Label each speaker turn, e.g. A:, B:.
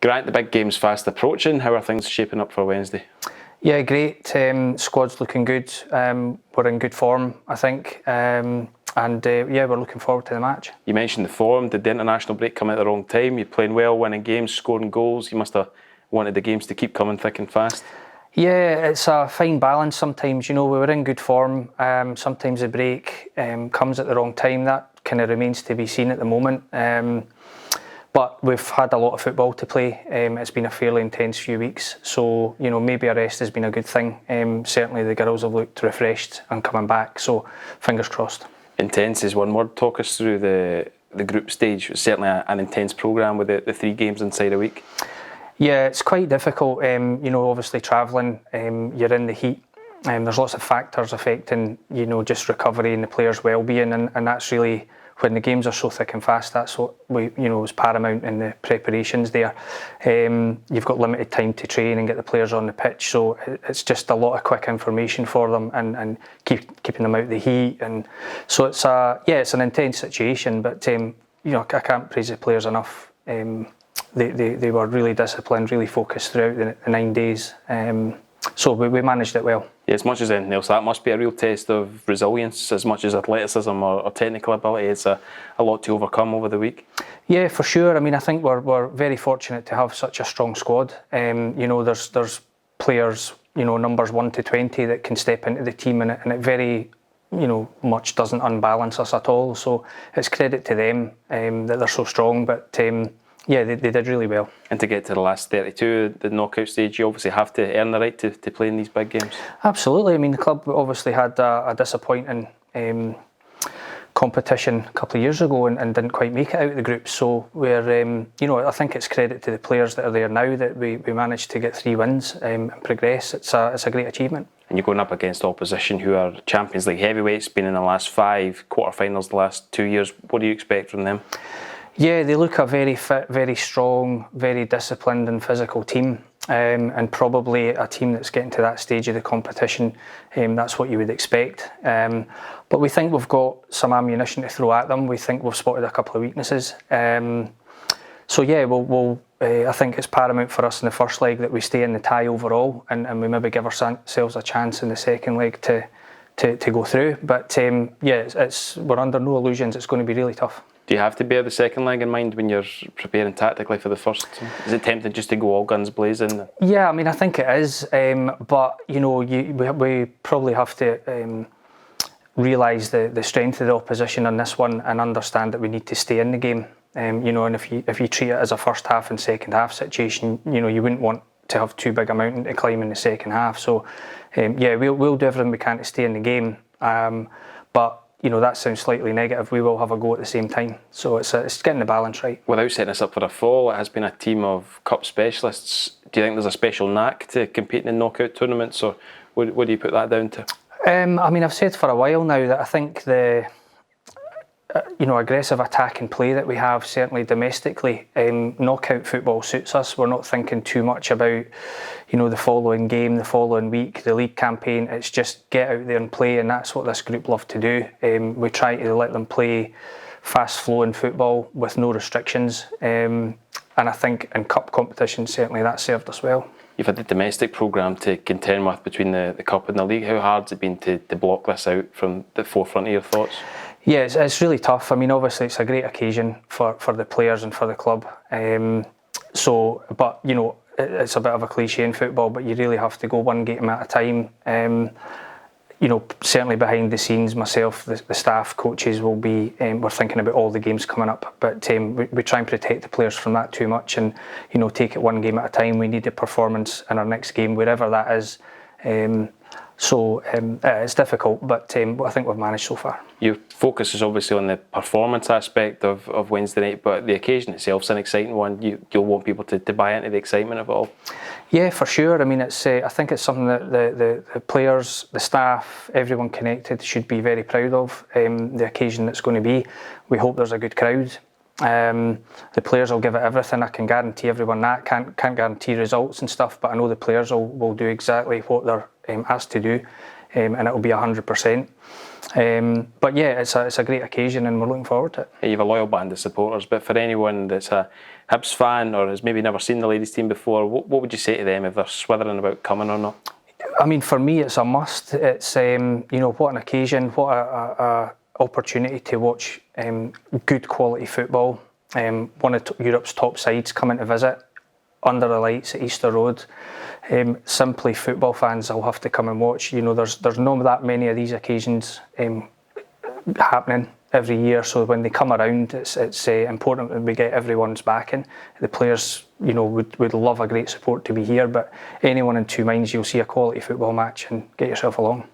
A: Grant, the big game's fast approaching. How are things shaping up for Wednesday?
B: Yeah, great. Squad's looking good. We're in good form, I think. We're looking forward to the match.
A: You mentioned the form. Did the international break come at the wrong time? You're playing well, winning games, scoring goals. You must have wanted the games to keep coming thick and fast.
B: Yeah, it's a fine balance sometimes. We were in good form. Sometimes the break comes at the wrong time. That kind of remains to be seen at the moment. But we've had a lot of football to play. It's been a fairly intense few weeks. So, maybe a rest has been a good thing. Certainly the girls have looked refreshed and coming back. So, fingers crossed. Intense
A: is one word. Talk us through the group stage. It's certainly an intense programme with the 3 games inside a week.
B: Yeah, it's quite difficult. Obviously travelling, you're in the heat. There's lots of factors affecting, just recovery and the players' well-being, and that's really when the games are so thick and fast. That's what was paramount in the preparations there. You've got limited time to train and get the players on the pitch, so it's just a lot of quick information for them and keeping them out of the heat. And so it's an intense situation, but I can't praise the players enough. They were really disciplined, really focused throughout the 9 days. So we managed it well.
A: Yeah, as much as anything else, that must be a real test of resilience, as much as athleticism or technical ability. It's a lot to overcome over the week.
B: Yeah, for sure. I think we're very fortunate to have such a strong squad. There's players, numbers 1 to 20 that can step into the team, and it very much doesn't unbalance us at all. So it's credit to them that they're so strong. But yeah, they did really well.
A: And to get to the last 32, the knockout stage, you obviously have to earn the right to play in these big games.
B: Absolutely. The club obviously had a disappointing competition a couple of years ago and didn't quite make it out of the group. So we're, I think it's credit to the players that are there now that we managed to get 3 wins and progress. It's a great achievement.
A: And you're going up against opposition who are Champions League heavyweights, been in the last 5 quarterfinals the last 2 years. What do you expect from them?
B: Yeah, they look a very fit, very strong, very disciplined and physical team, and probably a team that's getting to that stage of the competition. That's what you would expect. But we think we've got some ammunition to throw at them. We think we've spotted a couple of weaknesses. So yeah, I think it's paramount for us in the first leg that we stay in the tie overall, and we maybe give ourselves a chance in the second leg to go through. But we're under no illusions. It's going to be really tough.
A: Do you have to bear the second leg in mind when you're preparing tactically for the first? Is it tempting just to go all guns blazing?
B: Yeah, I think it is. But we probably have to realise the strength of the opposition on this one and understand that we need to stay in the game. And if you treat it as a first half and second half situation, you wouldn't want to have too big a mountain to climb in the second half. So we'll do everything we can to stay in the game. But that sounds slightly negative. We will have a go at the same time. So it's getting the balance right.
A: Without setting us up for a fall, it has been a team of cup specialists. Do you think there's a special knack to competing in knockout tournaments, or what do you put that down to?
B: I've said for a while now that I think the aggressive attack and play that we have, certainly domestically, knockout football suits us. We're not thinking too much about the following game, the following week, the league campaign. It's just get out there and play, and that's what this group love to do. We try to let them play fast flowing football with no restrictions, and I think in cup competition certainly that served us well.
A: You've had the domestic programme to contend with between the cup and the league. How hard has it been to block this out from the forefront of your thoughts?
B: Yeah, it's really tough. Obviously it's a great occasion for the players and for the club. But it's a bit of a cliche in football, but you really have to go one game at a time. Certainly behind the scenes, myself, the staff, coaches will be, we're thinking about all the games coming up, but we try and protect the players from that too much and, take it one game at a time. We need a performance in our next game, wherever that is. It's difficult, but I think we've managed so far.
A: Your focus is obviously on the performance aspect of Wednesday night, but the occasion itself is an exciting one. You'll want people to buy into the excitement of it all.
B: Yeah, for sure. I think it's something that the players, the staff, everyone connected should be very proud of. The occasion that's going to be. We hope there's a good crowd. The players will give it everything. I can guarantee everyone that. Can't guarantee results and stuff, but I know the players will do exactly what they're asked to do, and it will be 100%. But yeah, it's a great occasion and we're looking forward to it.
A: You have a loyal band of supporters, but for anyone that's a Hibs fan or has maybe never seen the ladies team before, what would you say to them if they're swithering about coming or not?
B: I mean, for me, it's a must. It's what an occasion, what a opportunity to watch good quality football. One of Europe's top sides coming to visit under the lights at Easter Road. Simply football fans will have to come and watch. There's not that many of these occasions happening every year, so when they come around, it's important that we get everyone's backing. The players, would love a great support to be here, but anyone in two minds, you'll see a quality football match and get yourself along.